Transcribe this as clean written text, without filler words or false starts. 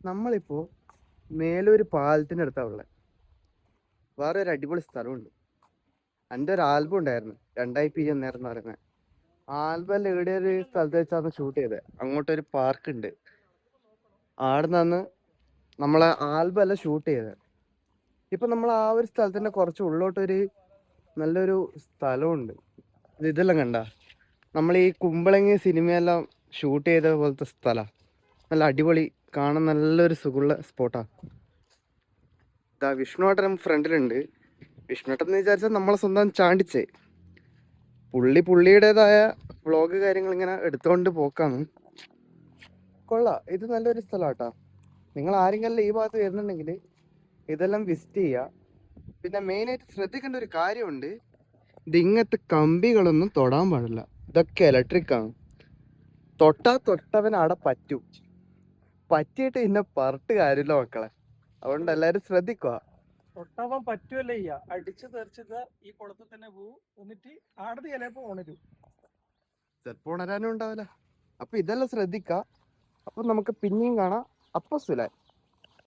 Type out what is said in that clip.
നമ്മളിപ്പോ മേലൊരു പാലത്തിന്റെ അടുത്താ ഉള്ളത്. വേറെ ഒരു അടിപൊളി സ്ഥലമുണ്ട്. എൻ്റെ ഒരു ആൽബം ഉണ്ടായിരുന്നു, 2 എന്നേരം പറയുന്നത്. ആൽബം ഇവിടെ ഒരു സ്ഥലത്ത് വെച്ചാണ് ഷൂട്ട് ചെയ്തത്. അങ്ങോട്ടൊരു പാർക്ക് ഉണ്ട്, ആടെ നിന്ന് നമ്മളെ ആൽബം എല്ലാം ഷൂട്ട് ചെയ്തത്. ഇപ്പൊ നമ്മൾ ആ ഒരു സ്ഥലത്തിന്റെ കുറച്ച് ഉള്ളോട്ടൊരു നല്ലൊരു സ്ഥലമുണ്ട്. ഇതെല്ലാം കണ്ട നമ്മൾ ഈ കുമ്പളങ്ങി സിനിമയെല്ലാം ഷൂട്ട് ചെയ്ത പോലത്തെ സ്ഥല. നല്ല അടിപൊളി, കാണാൻ നല്ലൊരു സുഖമുള്ള സ്പോട്ടാ. ഇതാ വിഷ്ണുവേട്ടൻ ഫ്രണ്ടിലുണ്ട്. വിഷ്ണുവേട്ടൻ എന്ന് വിചാരിച്ചാൽ നമ്മളെ സ്വന്തം ചാണ്ടിച്ചേ. പുള്ളിയുടേതായ വ്ളോഗ് കാര്യങ്ങൾ ഇങ്ങനെ എടുത്തോണ്ട് പോക്കാണ്. കൊള്ളാം, ഇത് നല്ലൊരു സ്ഥലമാട്ടാ. നിങ്ങൾ ആരെങ്കിലും ഈ ഭാഗത്ത് വരുന്നുണ്ടെങ്കിൽ ഇതെല്ലാം വിസിറ്റ് ചെയ്യുക. പിന്നെ മെയിനായിട്ട് ശ്രദ്ധിക്കേണ്ട ഒരു കാര്യമുണ്ട്, ഇത് ഇങ്ങനത്തെ കമ്പികളൊന്നും തൊടാൻ പാടില്ല. ഇതൊക്കെ ഇലക്ട്രിക് ആണ്. തൊട്ടവൻ അവിടെ പറ്റും. പറ്റിയിട്ട് പിന്നെ പറഞ്ഞിട്ട് കാര്യമില്ല മക്കളെ. അതുകൊണ്ട് എല്ലാരും ശ്രദ്ധിക്കുക. തൊട്ടവൻ പറ്റുമല്ലേ ചെയ്യാ, അടിച്ചു തെറിച്ചത് ഈ കുളത്തിൽ തന്നെ പോവും. എന്നിട്ട് ആടത് ചിലപ്പോ ഉണരും, ചിലപ്പോൾ ഉണരാനും ഉണ്ടാവില്ല. അപ്പൊ ഇതെല്ലാം ശ്രദ്ധിക്കുക. അപ്പൊ നമുക്ക് പിന്നെയും കാണാം. അപ്പൊ സുലാൻ.